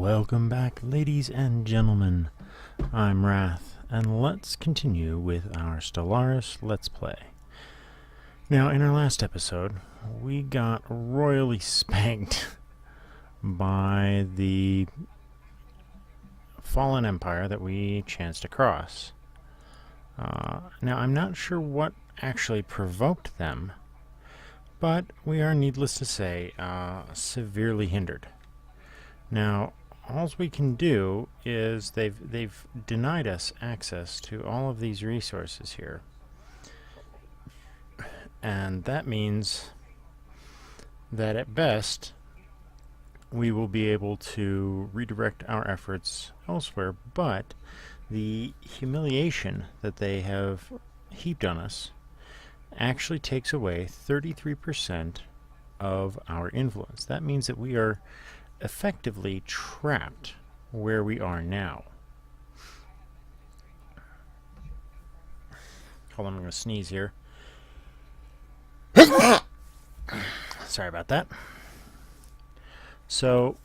Welcome back, ladies and gentlemen. I'm Wrath, and let's continue with our Stellaris Let's Play. Now, in our last episode, we got royally spanked by the fallen empire that we chanced across. Now, I'm not sure what actually provoked them, but we are, needless to say, severely hindered. Now, all we can do is they've denied us access to all of these resources here. And that means that at best we will be able to redirect our efforts elsewhere, but the humiliation that they have heaped on us actually takes away 33% of our influence. That means that we are effectively trapped where we are now. Hold on, I'm going to sneeze here. Sorry about that. So,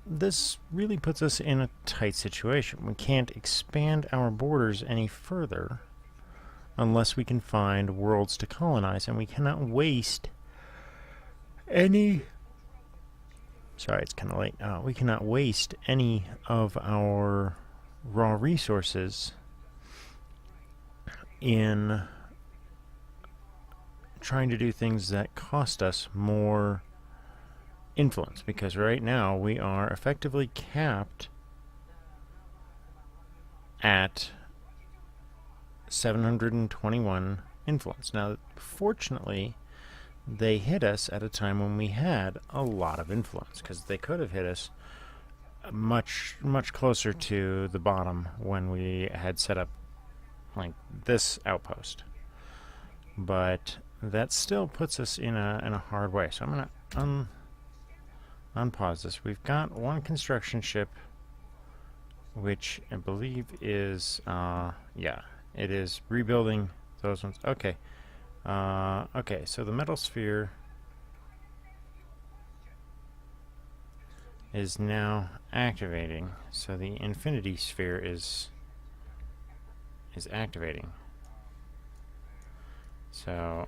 this really puts us in a tight situation. We can't expand our borders any further unless we can find worlds to colonize, and we cannot waste any... Sorry, it's kind of late. We cannot waste any of our raw resources in trying to do things that cost us more influence, because right now we are effectively capped at 721 influence. Now, fortunately, they hit us at a time when we had a lot of influence, because they could have hit us much closer to the bottom when we had set up like this outpost. But that still puts us in a hard way. So I'm gonna unpause this. We've got one construction ship, which I believe is yeah, it is rebuilding those ones. Okay. Okay, so the metal sphere is now activating. So the infinity sphere is activating. So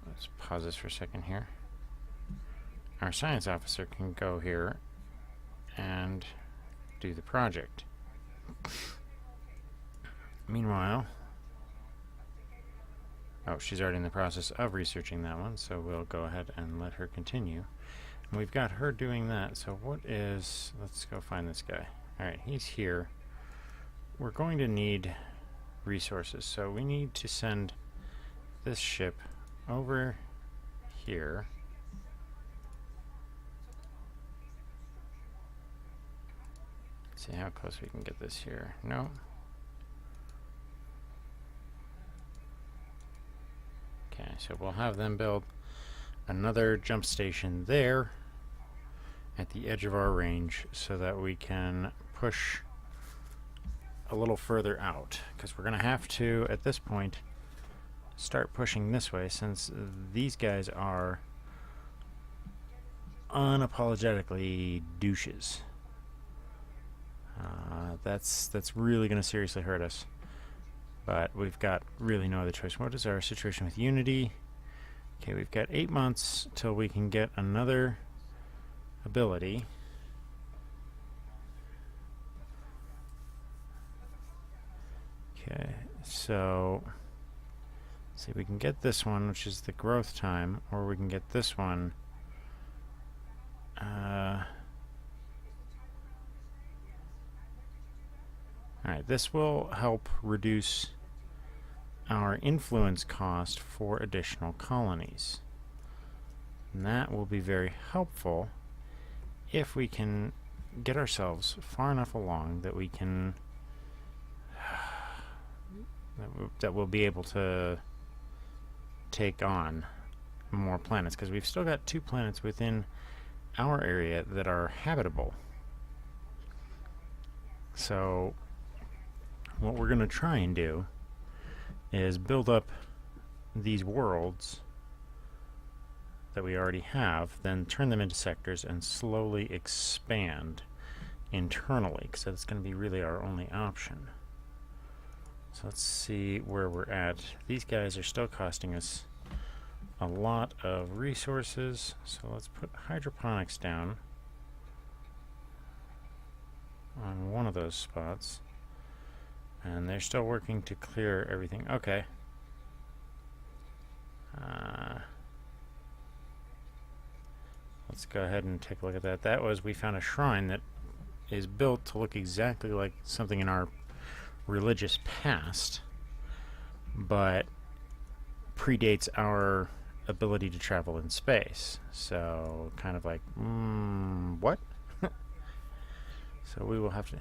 let's pause this for a second here. Our science officer can go here and do the project. Meanwhile, oh, she's already in the process of researching that one, so we'll go ahead and let her continue. And we've got her doing that, so what is... Let's go find this guy. Alright, he's here. We're going to need resources, so we need to send this ship over here. Let's see how close we can get this here. No. Okay, so we'll have them build another jump station there at the edge of our range so that we can push a little further out, because we're going to have to, at this point, start pushing this way, since these guys are unapologetically douches. That's really going to seriously hurt us. But we've got really no other choice. What is our situation with Unity? Okay, we've got 8 months till we can get another ability. Okay, so see, we can get this one, which is the growth time, or we can get this one. Alright, this will help reduce our influence cost for additional colonies. And that will be very helpful if we can get ourselves far enough along that we can that we'll be able to take on more planets, because we've still got 2 planets within our area that are habitable. So what we're going to try and do is build up these worlds that we already have, then turn them into sectors and slowly expand internally, because that's going to be really our only option. So let's see where we're at. These guys are still costing us a lot of resources, so let's put hydroponics down on one of those spots. And they're still working to clear everything. Okay. Let's go ahead and take a look at that. That was, we found a shrine that is built to look exactly like something in our religious past, but predates our ability to travel in space. So, kind of like, what? So we will have to...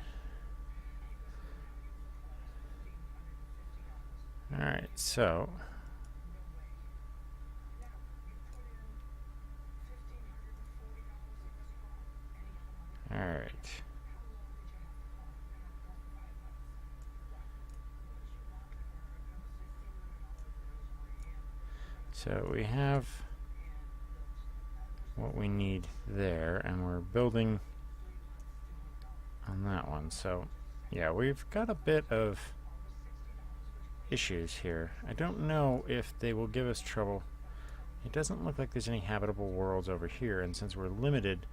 Alright, so... Alright. So we have what we need there, and we're building on that one. So, yeah, we've got a bit of issues here. I don't know if they will give us trouble. It doesn't look like there's any habitable worlds over here, and since we're limited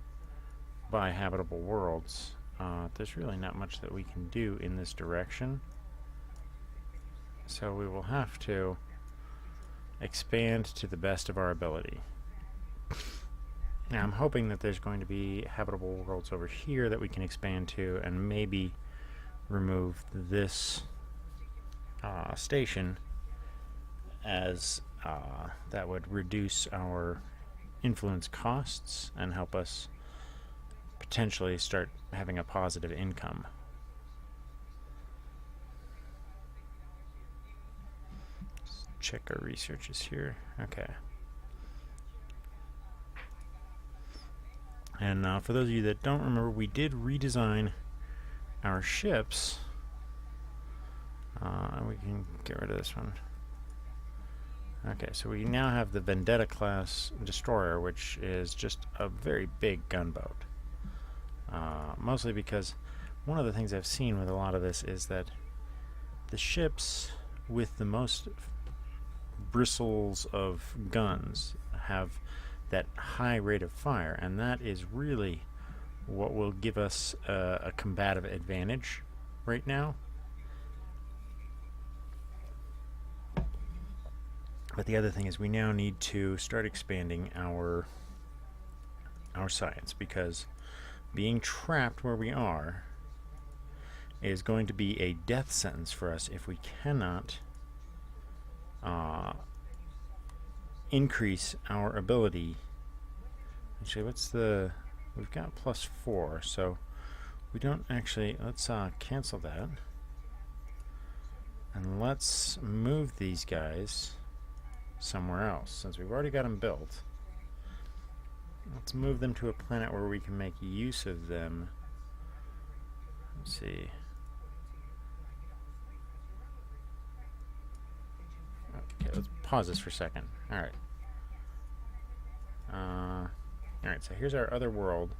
by habitable worlds, there's really not much that we can do in this direction. So we will have to expand to the best of our ability. Now I'm hoping that there's going to be habitable worlds over here that we can expand to, and maybe remove this station, as that would reduce our influence costs and help us potentially start having a positive income. Let's check our researches here. Okay. And for those of you that don't remember, we did redesign our ships. We can get rid of this one. Okay, so we now have the Vendetta class destroyer, which is just a very big gunboat. Mostly because one of the things I've seen with a lot of this is that the ships with the most bristles of guns have that high rate of fire, and that is really what will give us a combative advantage right now. But the other thing is we now need to start expanding our science, because being trapped where we are is going to be a death sentence for us if we cannot increase our ability. Actually, what's the... We've got +4, so we don't actually... Let's cancel that. And let's move these guys somewhere else, since we've already got them built. Let's move them to a planet where we can make use of them. Let's see. Okay, let's pause this for a second. Alright. Alright, so here's our other world.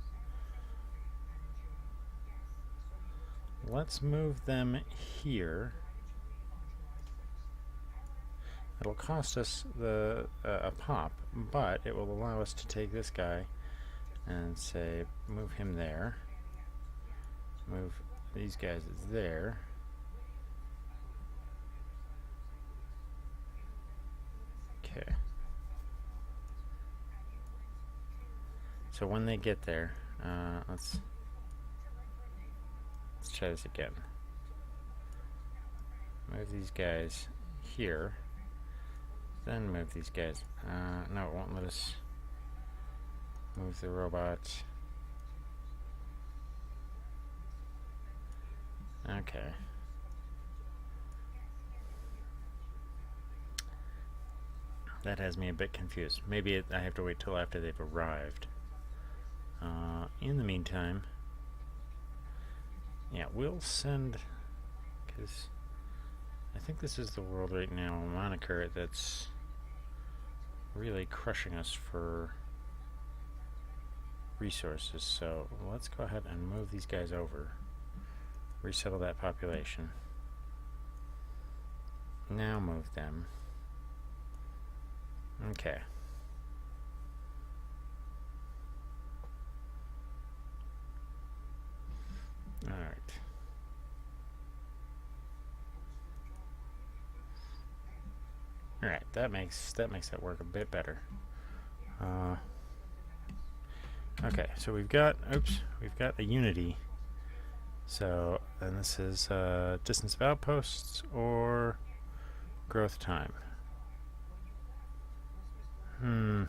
Let's move them here. It'll cost us a pop, but it will allow us to take this guy and say, move him there. Move these guys there. Okay. So when they get there, let's try this again. Move these guys here. Then move these guys. No, it won't let us move the robot. Okay. That has me a bit confused. Maybe I have to wait till after they've arrived. In the meantime, yeah, we'll send... because I think this is the world right now, Moniker, that's really crushing us for resources, so let's go ahead and move these guys over. Resettle that population. Now move them. Okay. Alright. Alright, that makes that work a bit better. Okay, so we've got a unity. So, and this is distance of outposts or growth time. Let's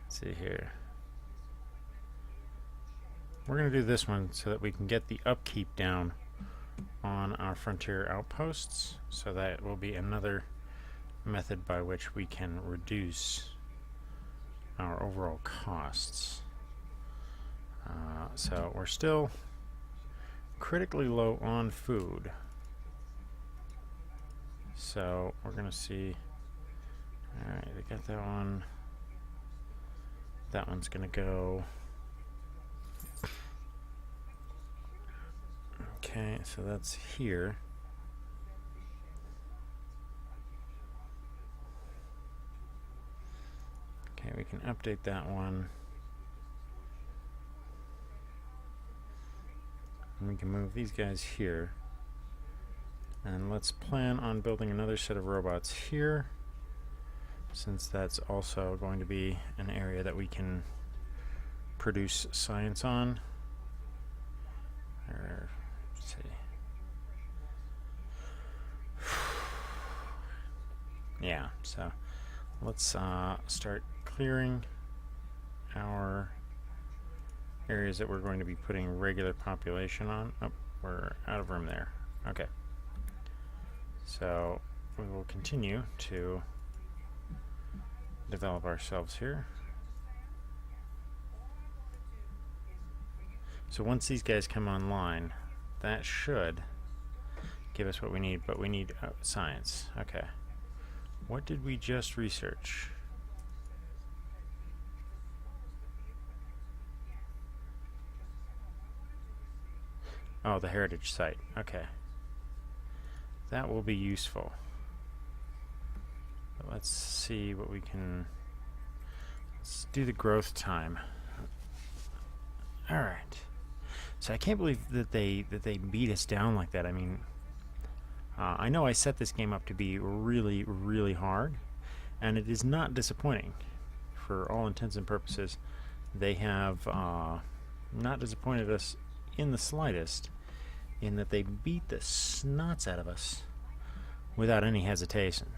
see here. We're going to do this one so that we can get the upkeep down on our frontier outposts, so that will be another method by which we can reduce our overall costs. So we're still critically low on food, so we're gonna see. Alright, they got that one. That one's gonna go. Okay, so that's here. Okay, we can update that one. And we can move these guys here. And let's plan on building another set of robots here, since that's also going to be an area that we can produce science on. Or, let's see. Yeah, so let's start clearing our areas that we're going to be putting regular population on. Oh, we're out of room there. Okay. So we will continue to develop ourselves here. So once these guys come online, that should give us what we need, but we need science. Okay. What did we just research? Oh, the heritage site. Okay. That will be useful. But let's see what we can... Let's do the growth time. Alright. So I can't believe that they beat us down like that. I mean, I know I set this game up to be really, really hard, and it is not disappointing. For all intents and purposes, they have not disappointed us in the slightest, in that they beat the snots out of us without any hesitation.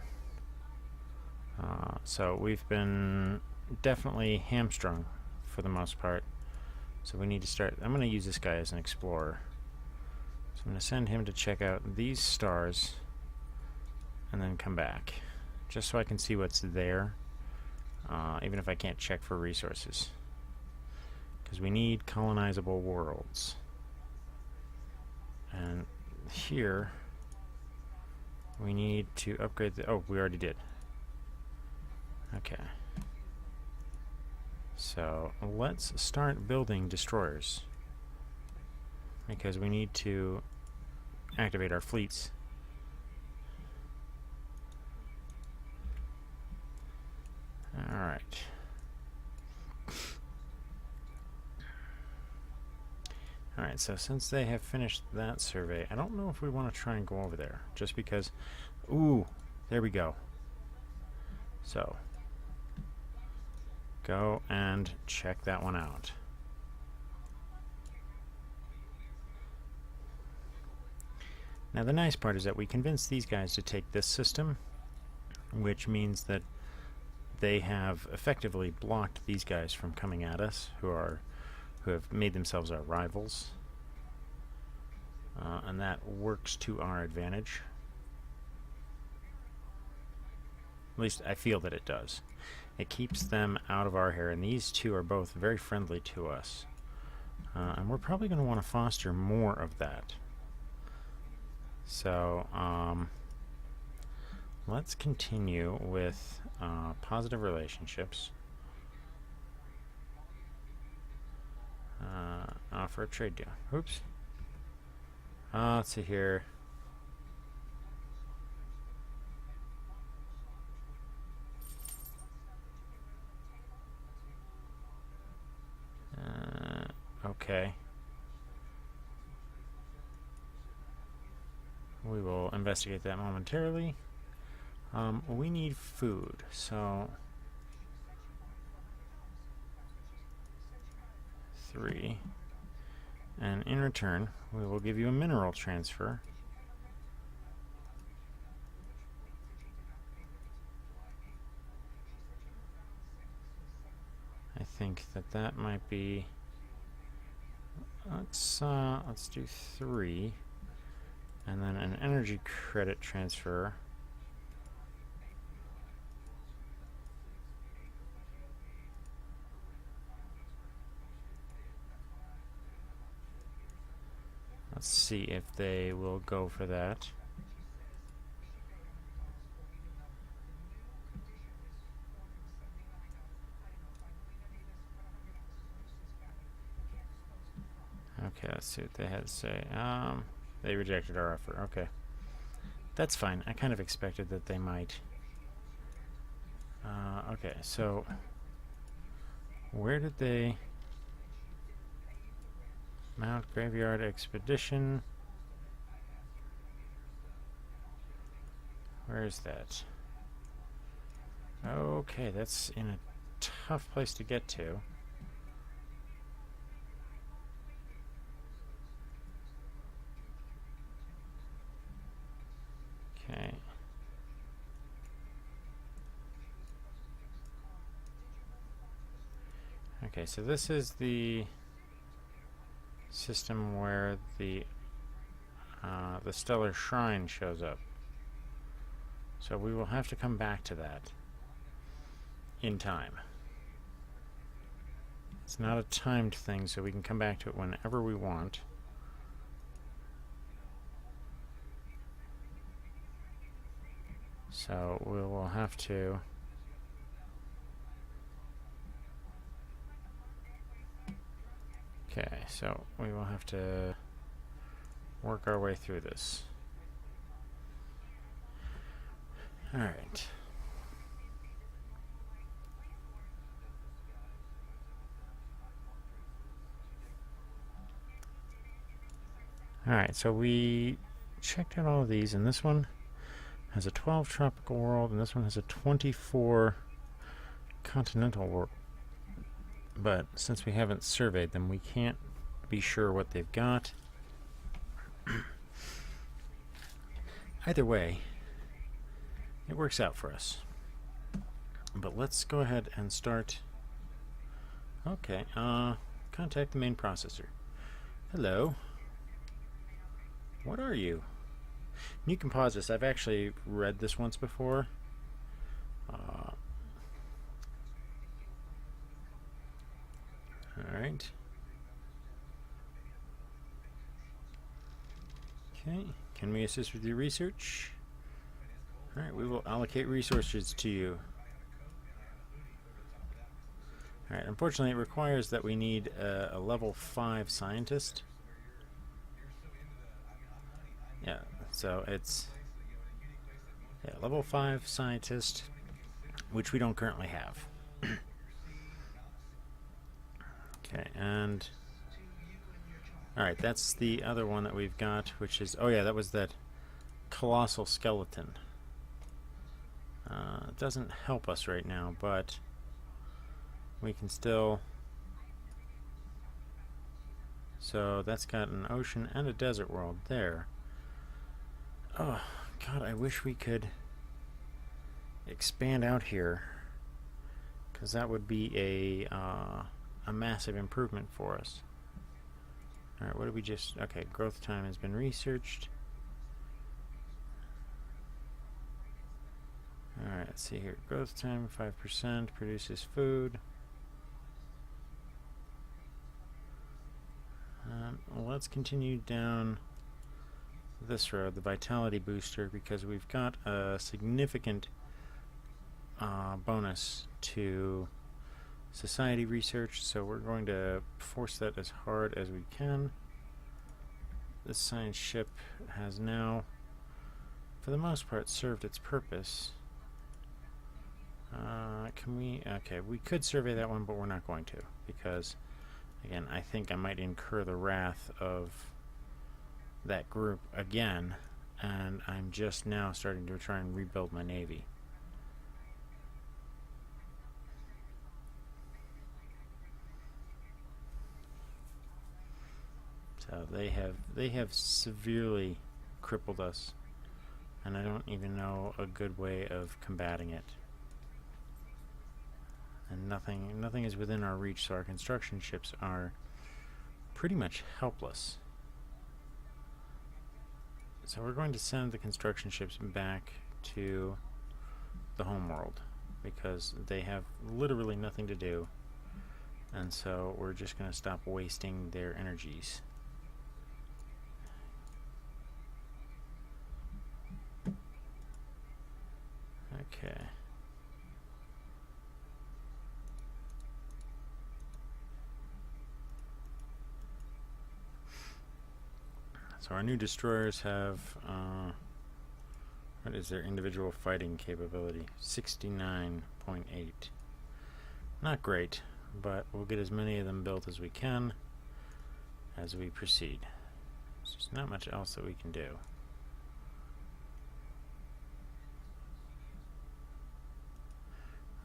So we've been definitely hamstrung for the most part. So we need to start... I'm going to use this guy as an explorer. So I'm going to send him to check out these stars and then come back, just so I can see what's there, even if I can't check for resources. Because we need colonizable worlds. And here we need to upgrade the... Oh, we already did. Okay. So let's start building destroyers, because we need to activate our fleets. Alright. Alright, so since they have finished that survey, I don't know if we want to try and go over there, just because... Ooh, there we go. So, go and check that one out. Now the nice part is that we convinced these guys to take this system, which means that they have effectively blocked these guys from coming at us, who have made themselves our rivals, and that works to our advantage. At least I feel that it does. It keeps them out of our hair, and these two are both very friendly to us. And we're probably going to want to foster more of that. So, let's continue with positive relationships. Offer a trade deal. Oops. Let's see here. Okay. We will investigate that momentarily. We need food, so 3. And in return, we will give you a mineral transfer. I think that might be. Let's do 3, and then an energy credit transfer. Let's see if they will go for that. Okay, let's see what they had to say. They rejected our offer. Okay. That's fine. I kind of expected that they might. Okay, so where did they mount graveyard expedition? Where is that? Okay, that's in a tough place to get to. Okay. Okay, so this is the system where the stellar shrine shows up. So we will have to come back to that in time. It's not a timed thing, so we can come back to it whenever we want. So we will have to okay, so we will have to work our way through this. Alright. Alright, so we checked out all of these, and this one has a 12 tropical world, and this one has a 24 continental world. But since we haven't surveyed them, we can't be sure what they've got. Either way, it works out for us. But let's go ahead and start. Okay, contact the main processor. Hello. What are you? You can pause this. I've actually read this once before. Alright. Okay, can we assist with your research? Alright, we will allocate resources to you. Alright, unfortunately it requires that we need a level 5 scientist. Yeah, so it's level 5 scientist, which we don't currently have. Okay, and alright, that's the other one that we've got, which is, oh yeah, that was that colossal skeleton. It doesn't help us right now, but we can still. So that's got an ocean and a desert world there. Oh god, I wish we could expand out here, because that would be a massive improvement for us. Alright, what did we just. Okay, growth time has been researched. Alright, let's see here. Growth time 5%, produces food. Let's continue down this road, the vitality booster, because we've got a significant bonus to society research, so we're going to force that as hard as we can. This science ship has now, for the most part, served its purpose. Okay, we could survey that one, but we're not going to, because, again, I think I might incur the wrath of that group again, and I'm just now starting to try and rebuild my navy. So they have severely crippled us, and I don't even know a good way of combating it. And nothing is within our reach, so our construction ships are pretty much helpless. So we're going to send the construction ships back to the homeworld, because they have literally nothing to do, and so we're just going to stop wasting their energies. Okay. So our new destroyers have, what is their individual fighting capability? 69.8. Not great, but we'll get as many of them built as we can as we proceed. There's just not much else that we can do.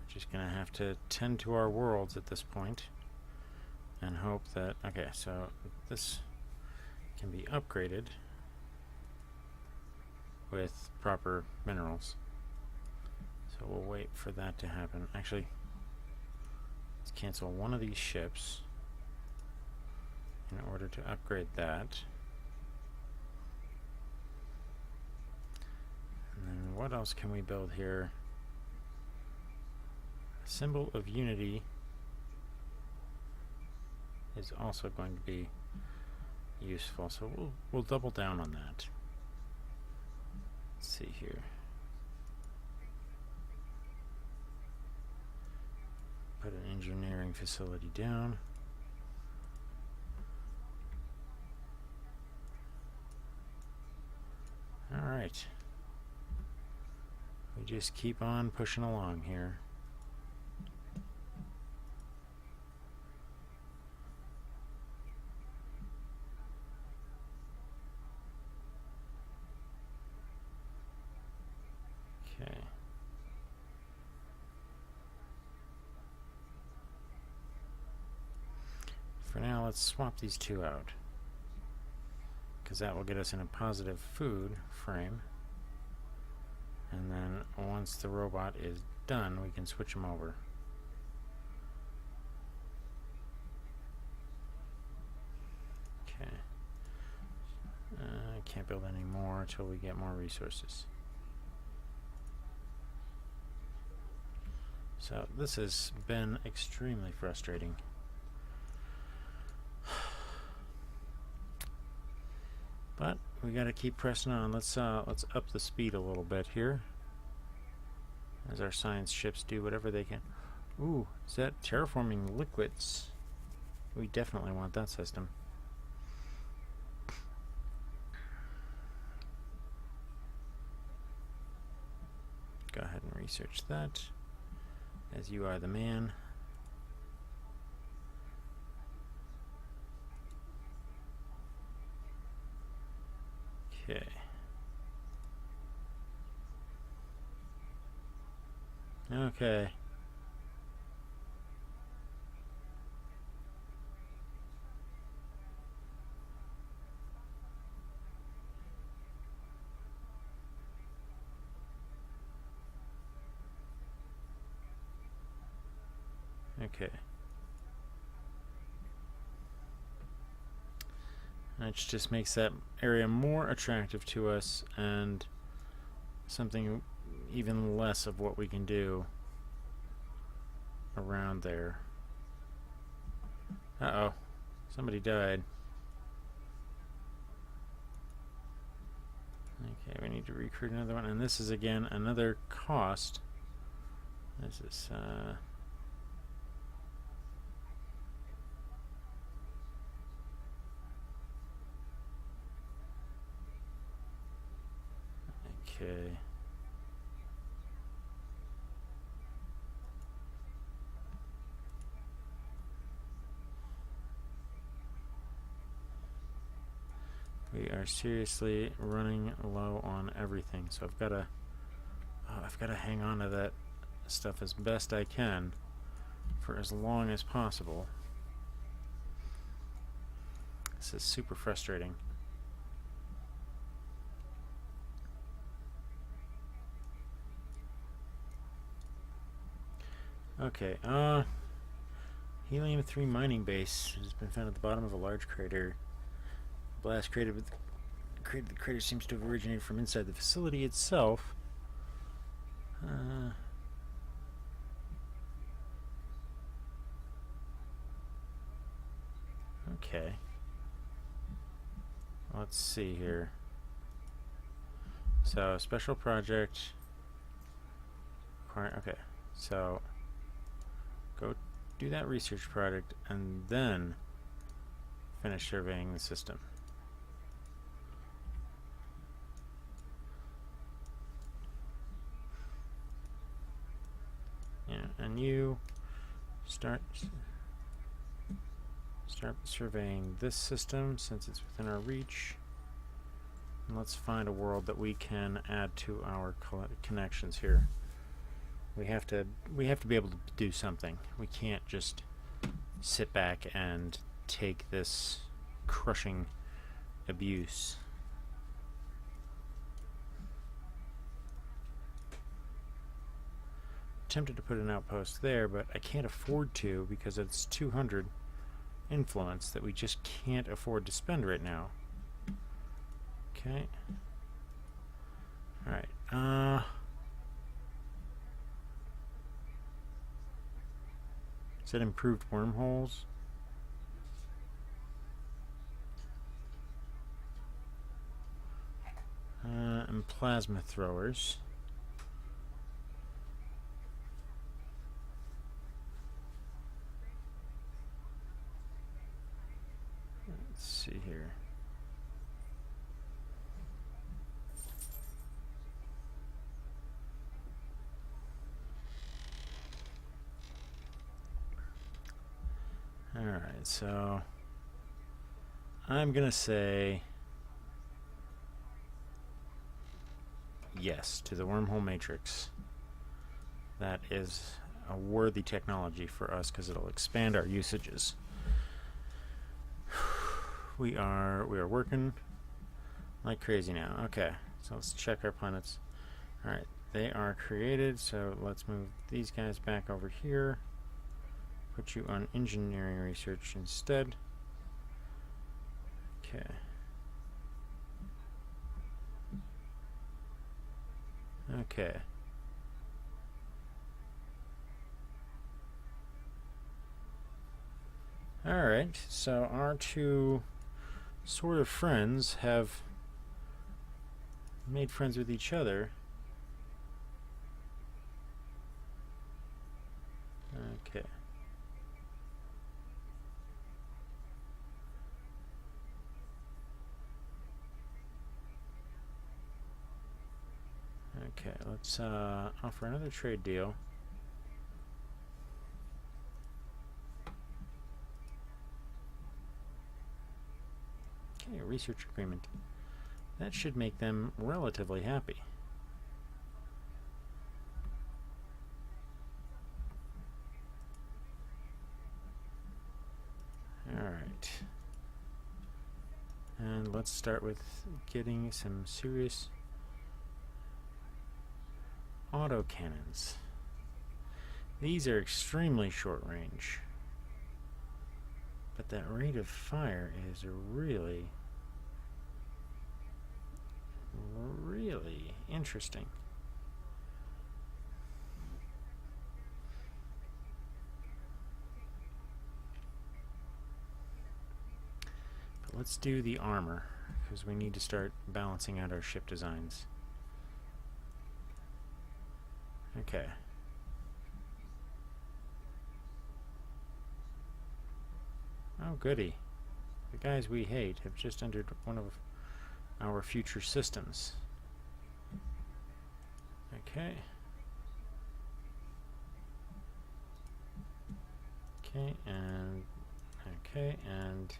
We're just going to have to tend to our worlds at this point and hope that, okay, so this can be upgraded with proper minerals. So we'll wait for that to happen. Actually, let's cancel one of these ships in order to upgrade that. And then what else can we build here? A symbol of unity is also going to be useful, so we'll double down on that. Let's see here. Put an engineering facility down. All right. We just keep on pushing along here. Okay. For now, let's swap these two out, because that will get us in a positive food frame. And then once the robot is done, we can switch them over. Okay. I can't build any more until we get more resources. So this has been extremely frustrating. But we got to keep pressing on. Let's up the speed a little bit here, as our science ships do whatever they can. Ooh, is that terraforming liquids? We definitely want that system. Go ahead and research that, as you are the man. Okay. Okay. Okay. Which just makes that area more attractive to us, and something even less of what we can do around there. Uh-oh. Somebody died. Okay, we need to recruit another one, and this is again another cost. This is okay. We are seriously running low on everything, so I've got to hang on to that stuff as best I can for as long as possible. This is super frustrating. Okay, Helium-3 mining base has been found at the bottom of a large crater. Blast created the crater seems to have originated from inside the facility itself. Okay. Let's see here. So, special project. Okay. So, go do that research project and then finish surveying the system. Yeah, and you start surveying this system since it's within our reach. And let's find a world that we can add to our connections here. We have to be able to do something. We can't just sit back and take this crushing abuse. Tempted to put an outpost there, but I can't afford to because it's 200 influence that we just can't afford to spend right now. Okay. Alright. Is it improved wormholes? And plasma throwers. Let's see here. Alright, so I'm gonna say yes to the wormhole matrix. That is a worthy technology for us because it'll expand our usages. We are working like crazy now. Okay, so let's check our planets. Alright, they are created, so let's move these guys back over here. Put you on engineering research instead. Okay. Okay. Alright, so our two sort of friends have made friends with each other. Okay. Okay, let's offer another trade deal. Okay, a research agreement. That should make them relatively happy. Alright. And let's start with getting some serious autocannons. These are extremely short range, but that rate of fire is really interesting. But let's do the armor, because we need to start balancing out our ship designs. Okay. Oh, goody. The guys we hate have just entered one of our future systems. Okay. Okay, and... Okay, and...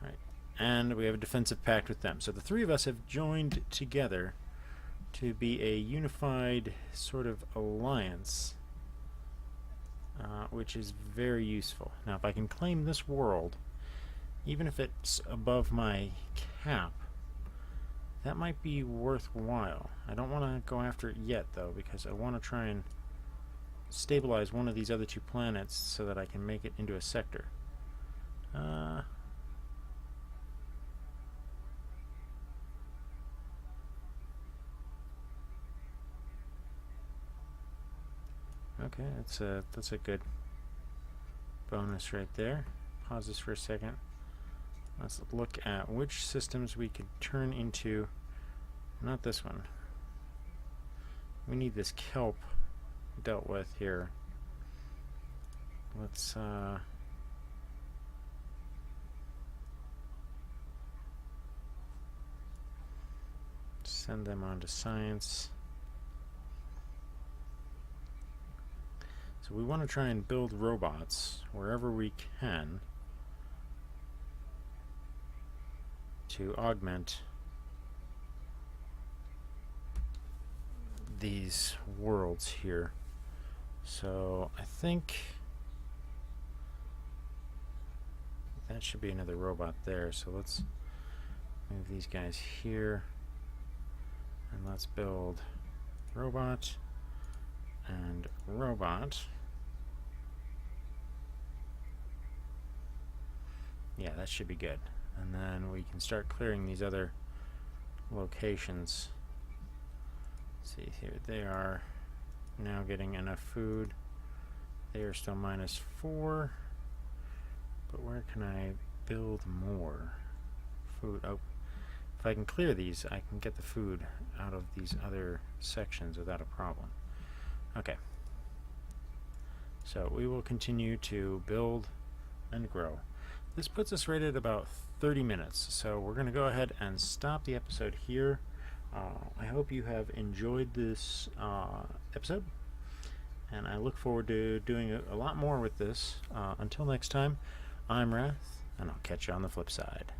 Alright. And we have a defensive pact with them. So the three of us have joined together to be a unified sort of alliance, which is very useful. Now, if I can claim this world, even if it's above my cap, that might be worthwhile. I don't want to go after it yet, though, because I want to try and stabilize one of these other two planets so that I can make it into a sector. Okay, that's a good bonus right there. Pause this for a second. Let's look at which systems we could turn into. Not this one. We need this kelp dealt with here. Let's send them on to science. So we want to try and build robots wherever we can to augment these worlds here. So I think that should be another robot there. So let's move these guys here and let's build robot and robot. Yeah, that should be good. And then we can start clearing these other locations. Let's see here, they are now getting enough food. They are still -4. But where can I build more food? Oh, if I can clear these, I can get the food out of these other sections without a problem. Okay. So we will continue to build and grow. This puts us right at about 30 minutes, so we're going to go ahead and stop the episode here. I hope you have enjoyed this episode, and I look forward to doing a lot more with this. Until next time, I'm Wrath, and I'll catch you on the flip side.